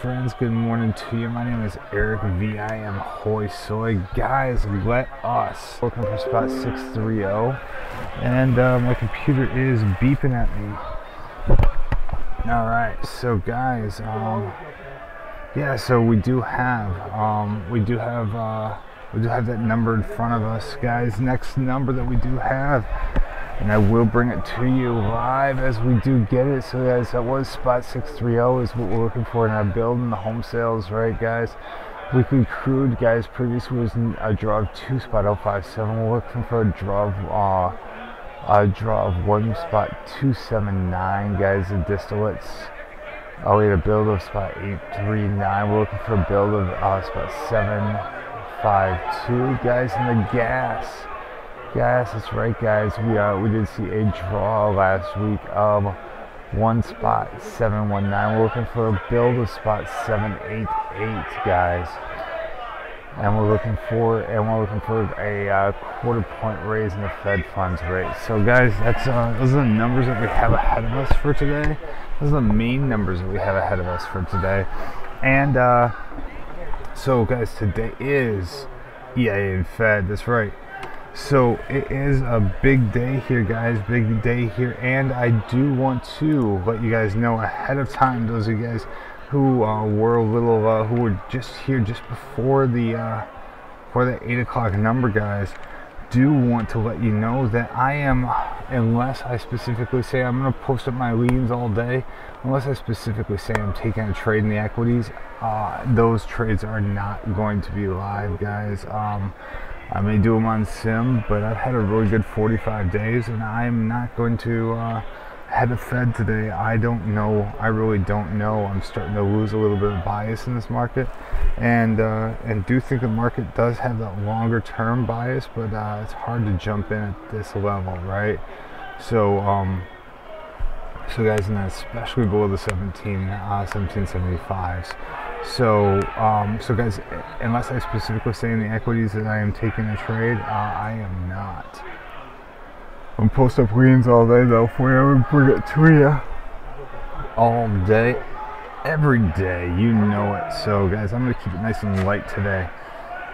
friends, good morning to you. My name is Eric VIM Hoi Soy. Guys, let us looking for spot 630, and my computer is beeping at me. All right, so guys, yeah, so we do have that number in front of us, guys. Next number that we do have, and I will bring it to you live as we do get it. So guys, that was spot 630 is what we're looking for in our build in the home sales, right guys? Weekly crude, guys, previously was a draw of 2 spot 057. We're looking for a draw of 1 spot 279, guys. The distillates, we had a build of spot 839. We're looking for a build of spot 752, guys. And the gas, that's right, guys. We did see a draw last week of 1 spot 719. We're looking for a build of spot 788, guys. And we're looking for a quarter point raise in the Fed funds rate. So guys, that's those are the numbers that we have ahead of us for today. Those are the main numbers that we have ahead of us for today. And so guys, today is EIA and Fed. That's right. So it is a big day here, guys. Big day here, and I do want to let you guys know ahead of time, those of you guys who were a little who were just here just before the 8 o'clock number, guys, do want to let you know that I am, unless I specifically say I'm going to post up my leans all day, unless I specifically say I'm taking a trade in the equities, those trades are not going to be live, guys. I may do them on sim, but I've had a really good 45 days, and I'm not going to head of Fed today. I don't know. I really don't know. I'm starting to lose a little bit of bias in this market, and do think the market does have that longer term bias, but it's hard to jump in at this level, right? So so guys, and especially below the 1775s. So so guys, unless I specifically say in the equities that I am taking a trade, I am not. I'm post up leans all day though for you. I'm bring it to you all day, every day, you know it. So guys, I'm gonna keep it nice and light today.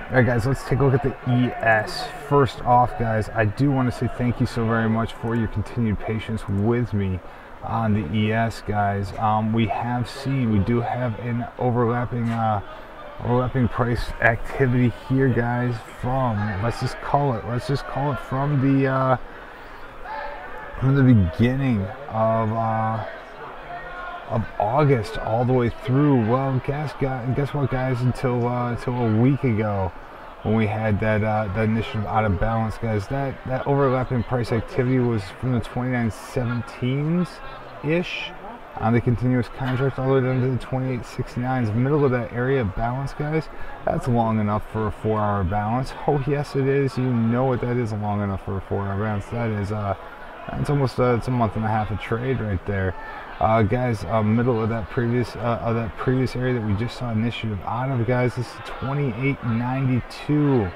All right guys, let's take a look at the ES. First off, guys, I do want to say thank you so very much for your continued patience with me on the ES, guys. We do have an overlapping price activity here, guys, from let's just call it from the beginning of August all the way through, well, guess what, guys, until a week ago when we had that initiative out of balance, guys. That overlapping price activity was from the 2917s ish on the continuous contract all the way down to the 2869s, middle of that area of balance, guys. That's long enough for a 4-hour balance. Oh yes, it is. You know what, that is long enough for a 4-hour balance. That is it's almost it's a month and a half of trade right there, guys. Middle of that previous area that we just saw initiative out of, guys. This is 2892,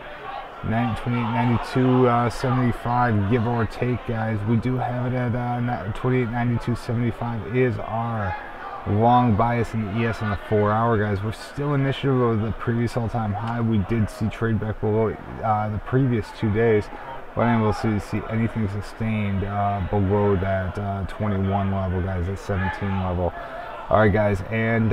75, give or take, guys. We do have it at 2892.75 is our long bias in the ES in the 4-hour, guys. We're still initiative over the previous all-time high. We did see trade back below the previous 2 days. But I'm able to see anything sustained below that 21 level, guys, that 17 level. All right, guys, and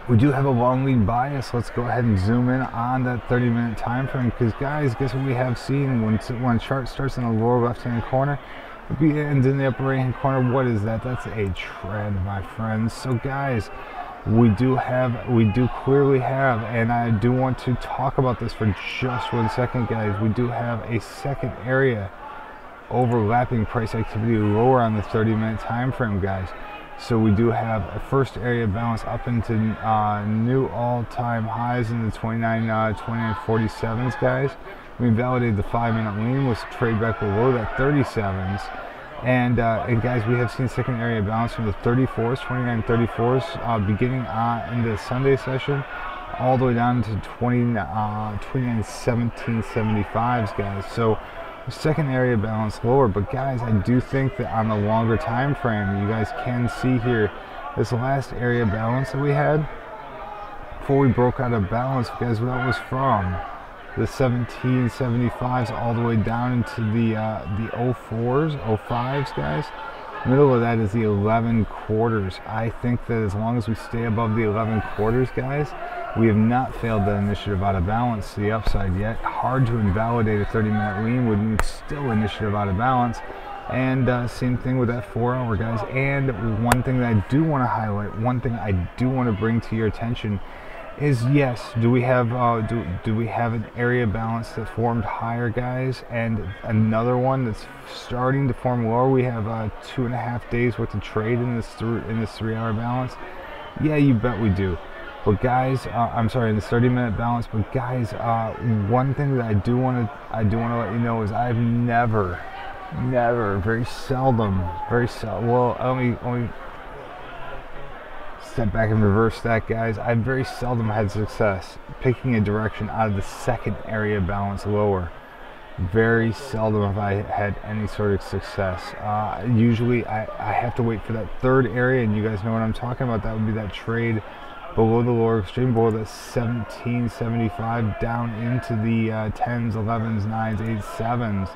we do have a long lead bias. Let's go ahead and zoom in on that 30-minute time frame, because, guys, guess what we have seen when a chart starts in the lower left-hand corner, it ends in the upper right-hand corner. What is that? That's a trend, my friends. So, guys, we do clearly have, and I do want to talk about this for just 1 second, guys. We do have a second area overlapping price activity lower on the 30-minute time frame, guys. So we do have a first area balance up into new all-time highs in the 2947s, guys. We validated the 5-minute lean with trade back below that 37s. And guys, we have seen second area balance from the 34s, 2934s, beginning into the Sunday session, all the way down to 2917.75s, guys. So second area balance lower, but guys, I do think that on the longer time frame, you guys can see here This last area balance that we had, before we broke out of balance, guys, that was from the 1775s all the way down into the 04s, 05s, guys. Middle of that is the 11 quarters. I think that as long as we stay above the 11 quarters, guys, we have not failed that initiative out of balance to the upside yet. Hard to invalidate a 30-minute lean when it's still initiative out of balance. And same thing with that 4 hour, guys. And one thing that I do want to highlight, one thing I do want to bring to your attention is, yes, do we have do we have an area balance that formed higher, guys, and another one that's starting to form lower? We have 2.5 days worth of trade in this 3 hour balance. Yeah, you bet we do. But guys, I'm sorry, in this 30-minute balance. But guys, one thing that I do want to let you know is I've never, very seldom, well, let me step back and reverse that, guys. I've very seldom had success picking a direction out of the second area balance lower. Very seldom have I had any sort of success. Usually I have to wait for that third area, and you guys know what I'm talking about. That would be that trade below the lower extreme, below the 1775 down into the 10s, 11s, 9s, 8s, 7s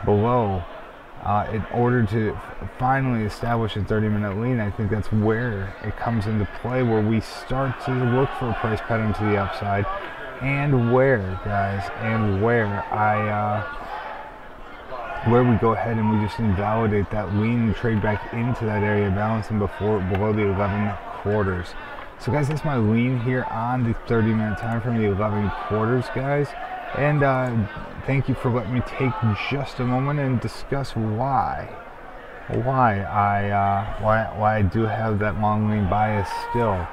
below. In order to finally establish a 30-minute lean, I think that's where it comes into play, where we start to look for a price pattern to the upside, and where, guys, and where where we go ahead and we just invalidate that lean and trade back into that area balance and below the 11 quarters. So, guys, that's my lean here on the 30-minute time frame, the 11 quarters, guys. And thank you for letting me take just a moment and discuss why I do have that long lean bias still.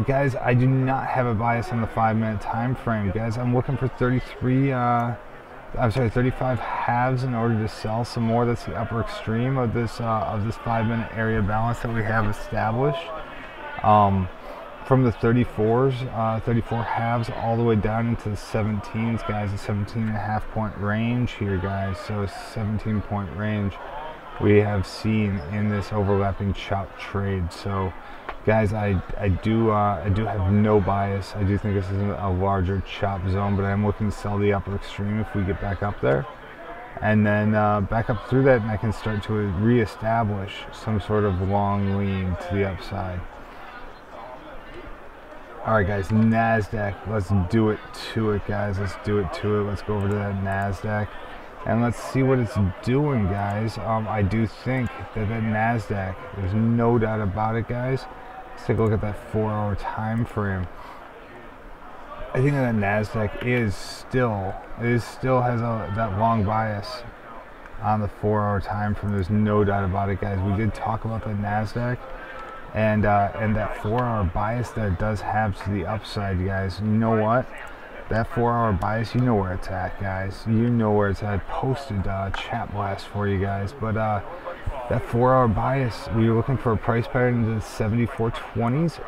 Guys, I do not have a bias on the 5-minute time frame, guys. I'm looking for 35 halves in order to sell some more. That's the upper extreme of this 5-minute area balance that we have established. From the 34s, 34 halves all the way down into the 17s, guys, a 17.5 point range here, guys. So a 17-point range we have seen in this overlapping chop trade. So, guys, I do have no bias. I do think this is a larger chop zone, but I'm looking to sell the upper extreme if we get back up there, and then back up through that, and I can start to reestablish some sort of long lean to the upside. Alright, guys, NASDAQ, let's do it to it, guys. Let's do it to it. Let's go over to that NASDAQ and let's see what it's doing, guys. I do think that NASDAQ, there's no doubt about it, guys. Let's take a look at that 4-hour time frame. I think that NASDAQ still has that long bias on the 4-hour time frame. There's no doubt about it, guys. We did talk about the NASDAQ. And that 4-hour bias that it does have to the upside, guys. You know what? That 4-hour bias, you know where it's at, guys. You know where it's at. I posted chat blast for you guys. But that 4-hour bias, we were looking for a price pattern into the 74.20s,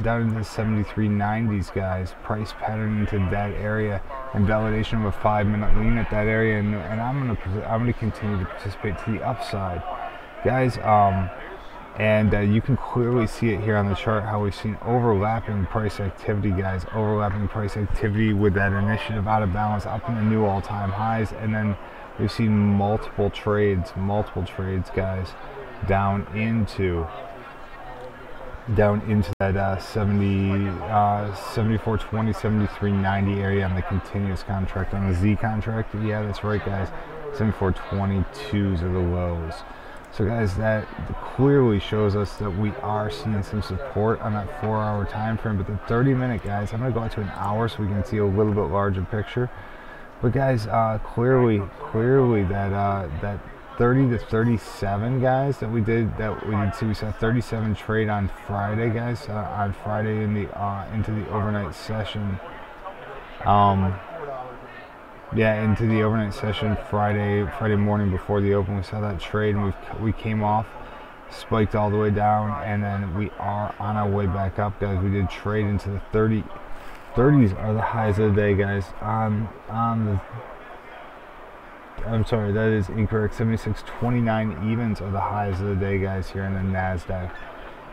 down into the 73.90s, guys. Price pattern into that area, and validation of a 5-minute lean at that area. And I'm gonna continue to participate to the upside, guys. And you can clearly see it here on the chart, how we've seen overlapping price activity, guys. Overlapping price activity with that initiative out of balance up in the new all-time highs. And then we've seen multiple trades, guys, down into that 74.20, 73.90 area on the continuous contract. On the Z contract, yeah, that's right, guys. 74.22s are the lows. So, guys, that clearly shows us that we are seeing some support on that 4-hour time frame. But the 30-minute, guys, I'm going to go out to an hour so we can see a little bit larger picture. But, guys, clearly that 30 to 37, guys, that we did see. We saw 37 trade on Friday, guys. On Friday into the overnight session. Yeah, into the overnight session Friday morning before the open, we saw that trade, and we came off, spiked all the way down, and then we are on our way back up, guys. We did trade into the 30s are the highs of the day, guys. On the I'm sorry, that is incorrect. 76.29 evens are the highs of the day, guys, here in the NASDAQ.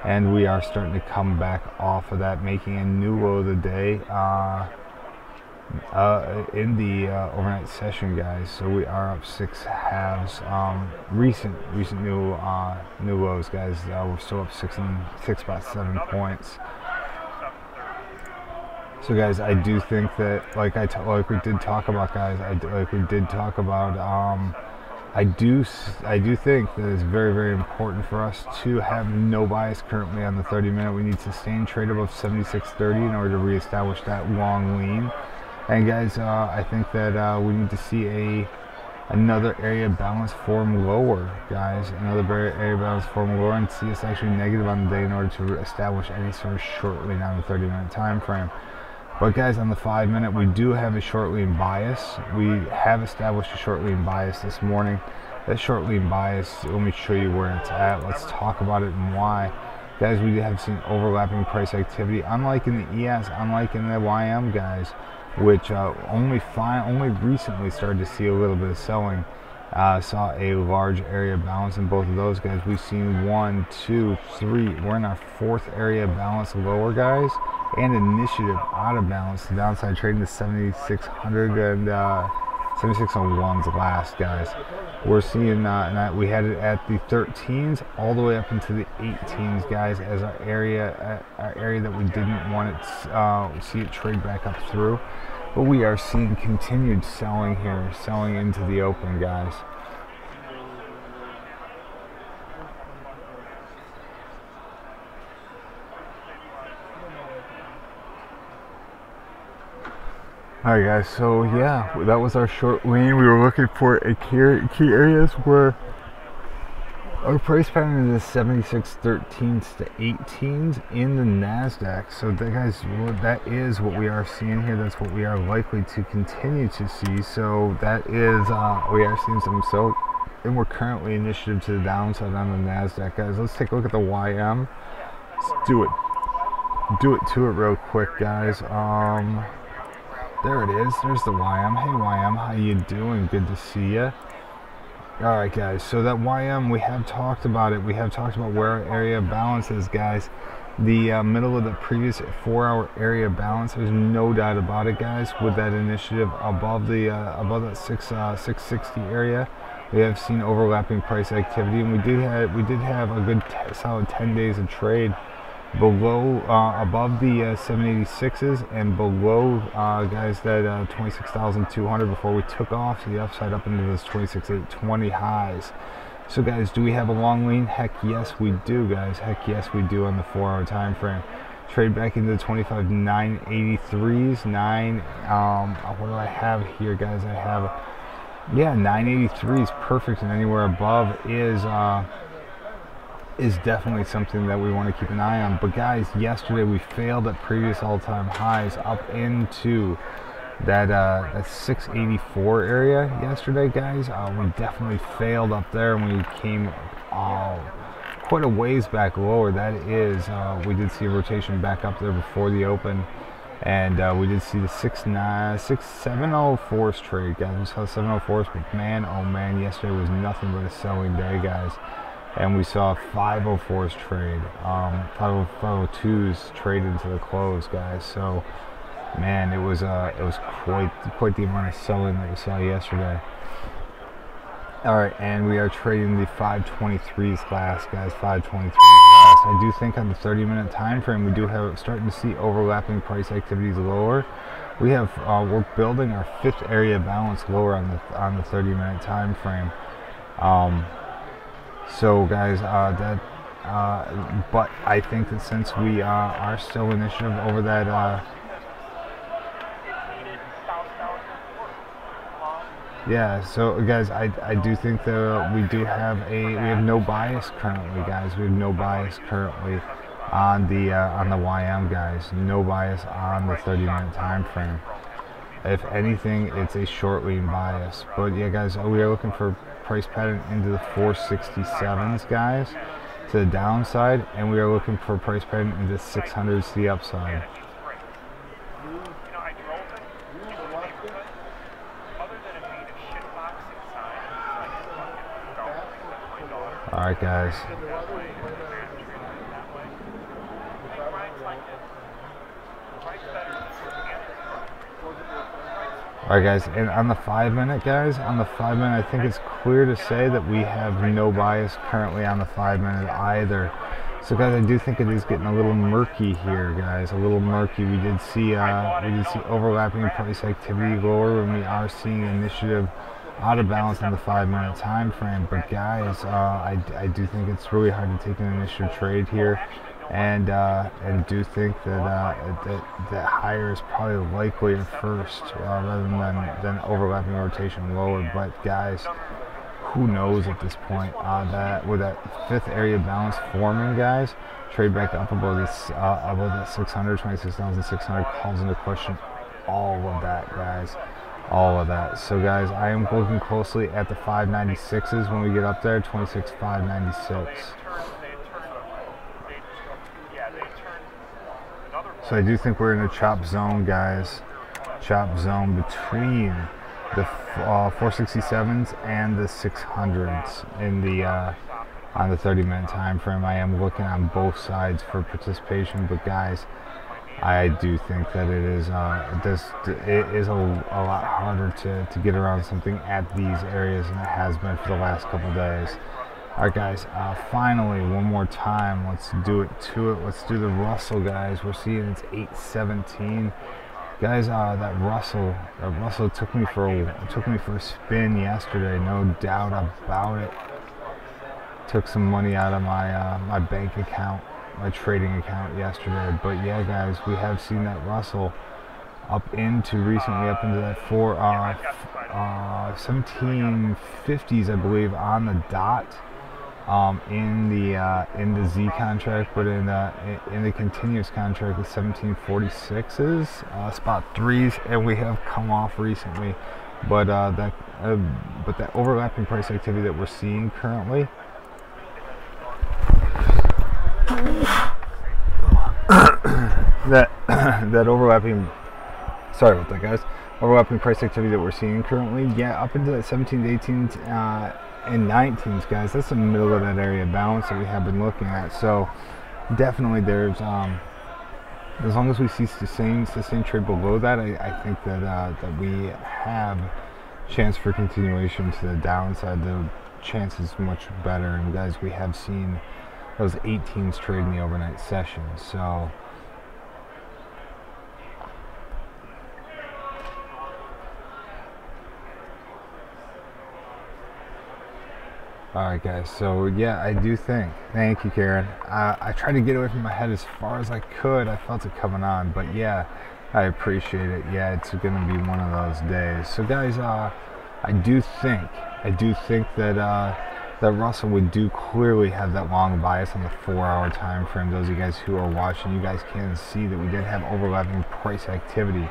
And we are starting to come back off of that, making a new low of the day in the overnight session, guys. So we are up 6 halves. Recent new lows, guys. We're still up 6.7 points. So guys, I do think that, like we did talk about, guys. I do think that it's very, very important for us to have no bias currently on the 30-minute. We need sustained trade above 76.30 in order to reestablish that long lean. And guys, I think that we need to see another area balance form lower, guys. Another area balance form lower, and see us actually negative on the day in order to establish any sort of short lean on the 30-minute time frame. But guys, on the 5-minute, we do have a short lean bias. We have established a short lean bias this morning. That short lean bias, let me show you where it's at. Let's talk about it and why. Guys, we have seen overlapping price activity, unlike in the ES, unlike in the YM, guys, which only recently started to see a little bit of selling. Saw a large area balance in both of those, guys. We've seen 1, 2, 3. We're in our 4th area balance lower, guys, and initiative out of balance. The downside trading to 7,600 and 7601's last, guys. We're seeing that we had it at the 13s all the way up into the 18s, guys, as our area that we didn't want it see it trade back up through. But we are seeing continued selling here, selling into the open, guys. Alright, guys, so yeah, that was our short lean. We were looking for a key areas where our price pattern is 76.13s to 18s in the NASDAQ. So that, guys, that is what we are seeing here. That's what we are likely to continue to see. So that is, we are seeing some sell, and we're currently initiative to the downside on the NASDAQ, guys. Let's take a look at the YM. Let's do it to it real quick, guys. There it is. There's the YM. Hey, YM, how you doing? Good to see you. Alright, guys, so that YM, we have talked about it. We have talked about where our area balance is, guys. The middle of the previous 4-hour area balance, there's no doubt about it, guys. With that initiative above that 660 area, we have seen overlapping price activity, and we did have a good solid 10 days of trade below, above the 786s and below, guys, that 26,200 before we took off to the upside up into those 26,820 highs. So, guys, do we have a long lean? Heck yes, we do, guys. Heck yes, we do on the 4-hour time frame. Trade back into the 25,983s. What do I have here, guys? I have, yeah, 983 is perfect, and anywhere above is definitely something that we want to keep an eye on. But guys, yesterday we failed at previous all-time highs up into that 684 area yesterday, guys. We definitely failed up there, and we came quite a ways back lower. That is, we did see a rotation back up there before the open, and we did see the 704s trade, guys. We saw 704s, but man, oh man, yesterday was nothing but a selling day, guys. And we saw 504s trade, 502s trade into the close, guys. So, man, it was quite the amount of selling that we saw yesterday. All right, and we are trading the 523s last, guys. 523s last. I do think on the 30-minute time frame, we do have starting to see overlapping price activities lower. We have we're building our 5th area balance lower on the 30-minute time frame. So, guys, but I think that since we are still initiative over that, yeah. So, guys, I do think that we have no bias currently, guys. We have no bias currently on the YM, guys. No bias on the 30-minute time frame. If anything, it's a short lean bias. But yeah, guys, we are looking for price pattern into the 467s, guys, to the downside, and we are looking for price pattern into 600s to the upside. All right, guys. Alright guys, and on the 5 minute guys, on the 5 minute, I think it's clear to say that we have no bias currently on the 5 minute either. So guys, I do think it is getting a little murky here, guys, a little murky. We did see overlapping price activity lower, and we are seeing initiative out of balance in the 5 minute time frame. But guys, I do think it's really hard to take an initiative trade here. And do think that higher is probably likely at first rather than overlapping rotation lower. But guys, who knows at this point? That with that fifth area balance forming, guys, trade back up above this above that 600, 26,600 calls into question all of that, guys. All of that. So guys, I am looking closely at the 596s when we get up there, 26,596. So I do think we're in a chop zone, guys. Chop zone between the 467s and the 600s in the on the 30-minute time frame. I am looking on both sides for participation, but guys, I do think that it is a lot harder to get around something at these areas than it has been for the last couple days. Alright guys, finally, one more time, let's do it to it. Let's do the Russell, guys. We're seeing it's 817. Guys, that Russell took me for a spin yesterday, no doubt about it. Took some money out of my my bank account, my trading account yesterday. But yeah, guys, we have seen that Russell recently up into that 1750s, I believe, on the dot. In the Z contract, but in the continuous contract, the 1746s, spot 3s, and we have come off recently. But that overlapping price activity that we're seeing currently, that overlapping, sorry about that, guys. Overlapping price activity that we're seeing currently, yeah, up into that 17 to 18. And 19s, guys, that's the middle of that area of balance that we have been looking at. So definitely there's as long as we see sustained trade below that, I think that we have chance for continuation to the downside. The chance is much better, and guys, we have seen those 18s trade in the overnight session. So alright guys, so yeah, I do think, thank you Karen, I tried to get away from my head as far as I could. I felt it coming on, but yeah, I appreciate it. Yeah, it's gonna be one of those days. So guys, I do think that Russell would do clearly have that long bias on the 4-hour time frame. Those of you guys who are watching, you guys can see that we did have overlapping price activity.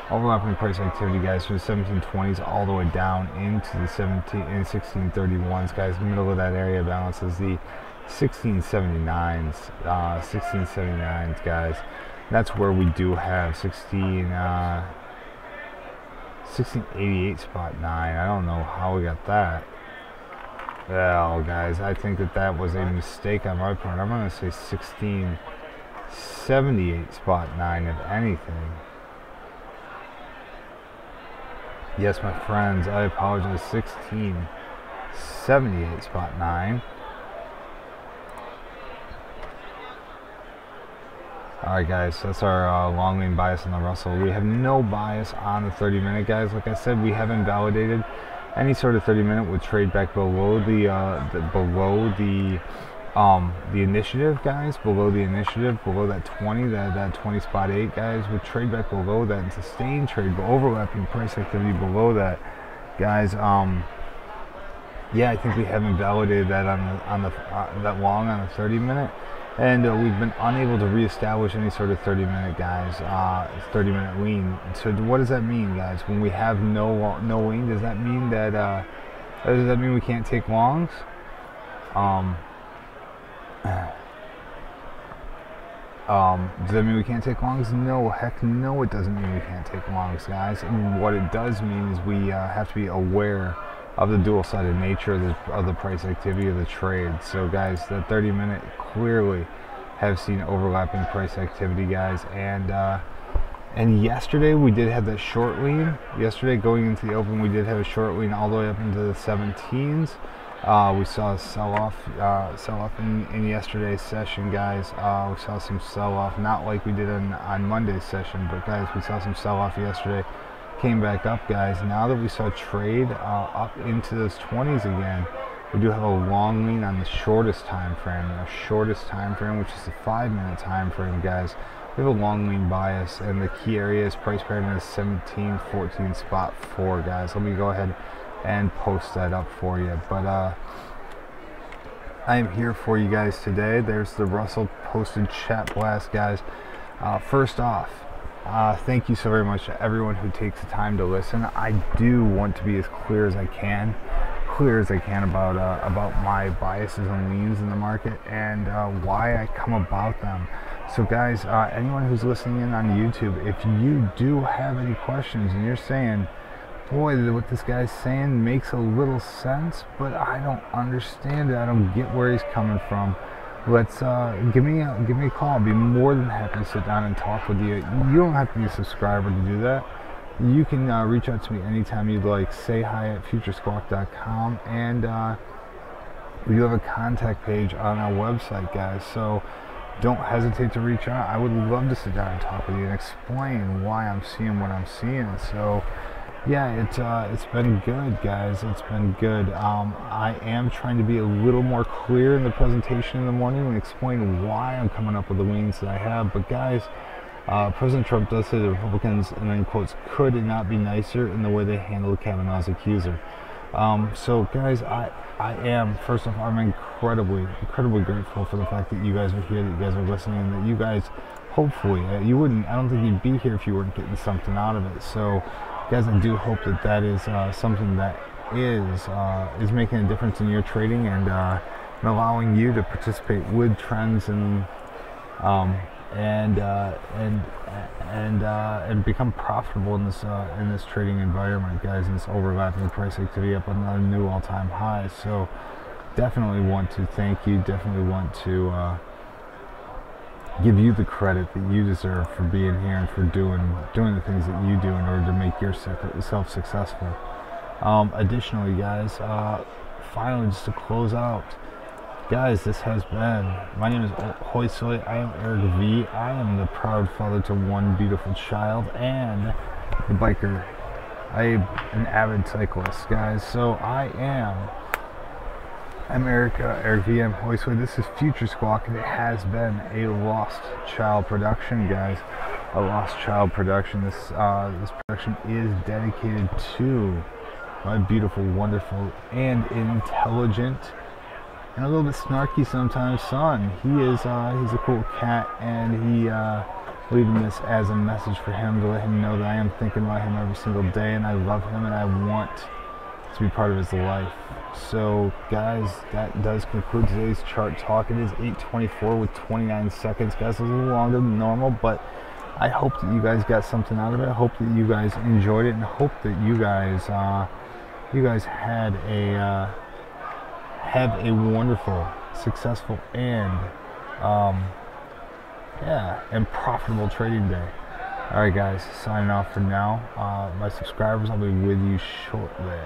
Guys, from the 1720s all the way down into the 1631s, guys. The middle of that area balance is the 1679s, guys. That's where we do have 1688 spot 9. I don't know how we got that. Well, guys, I think that was a mistake on my part. I'm going to say 1678 spot 9, if anything. Yes, my friends, I apologize. 1678 spot 9. Alright guys, that's our long lane bias on the Russell. We have no bias on the 30-minute, guys. Like I said, we haven't validated any sort of 30-minute with trade back below the initiative, guys, below that 20, that 20 spot 8, guys, with trade back below that and sustained trade, but overlapping price activity below that, guys. Yeah, I think we haven't validated that on the that long on the 30-minute, and we've been unable to reestablish any sort of 30-minute, guys, 30-minute lean. So what does that mean, guys? When we have no lean, does that mean that we can't take longs? Does that mean we can't take longs? No, heck no, it doesn't mean we can't take longs, guys. And what it does mean is we have to be aware of the dual-sided nature of the price activity of the trade. So guys, the 30-minute clearly have seen overlapping price activity, guys, and yesterday we did have that short lean. Yesterday going into the open, we did have a short lean all the way up into the 17s. We saw a sell-off in yesterday's session, guys. We saw some sell-off, not like we did on Monday's session, but guys, we saw some sell-off yesterday. Came back up, guys. Now that we saw trade up into those 20s again, we do have a long lean on the shortest time frame. Our shortest time frame, which is the 5-minute time frame, guys. We have a long lean bias, and the key area is price pattern is 1714 spot 4, guys. Let me go ahead and post that up for you. But I am here for you guys today. There's the Russell posted chat blast, guys. First off, thank you so very much to everyone who takes the time to listen. I do want to be as clear as I can about my biases and leans in the market and why I come about them. So guys, anyone who's listening in on YouTube, if you do have any questions and you're saying, boy, what this guy's saying makes a little sense, but I don't understand it, I don't get where he's coming from, let's give me a call. I'll be more than happy to sit down and talk with you. You don't have to be a subscriber to do that. You can reach out to me anytime you'd like. Say hi at FutureSquawk.com, and we do have a contact page on our website, guys, so don't hesitate to reach out. I would love to sit down and talk with you and explain why I'm seeing what I'm seeing. So yeah, it's been good, guys. It's been good. I am trying to be a little more clear in the presentation in the morning and explain why I'm coming up with the leans that I have. But guys, President Trump does say the Republicans, and then quotes, could it not be nicer in the way they handled Kavanaugh's accuser. So guys, I am, first off, I'm incredibly grateful for the fact that you guys are here, that you guys are listening, and that you guys, hopefully, I don't think you'd be here if you weren't getting something out of it. So guys, I do hope that that is something that is making a difference in your trading and allowing you to participate with trends and become profitable in this trading environment, guys, in this overlapping price activity up on a new all-time high. So definitely want to thank you, definitely want to give you the credit that you deserve for being here and for doing the things that you do in order to make yourself successful. Additionally, guys, finally, just to close out, guys, this has been, my name is Hoi Soy, I am Eric V. I am the proud father to one beautiful child and the biker. I'm an avid cyclist, guys. So I'm Eric V. I'm Hoi Soy. This is FutureSquawk, and it has been a lost child production, guys. A lost child production. This production is dedicated to my beautiful, wonderful, and intelligent, and a little bit snarky sometimes son. He's a cool cat, and he leaving this as a message for him to let him know that I am thinking about him every single day, and I love him, and I want to be part of his life. So guys, that does conclude today's chart talk. It is 8:24 with 29 seconds, guys. It's a little longer than normal, but I hope that you guys got something out of it. I hope that you guys enjoyed it, and hope that you guys had have a wonderful, successful, and and profitable trading day. All right, guys, signing off for now. My subscribers, I'll be with you shortly.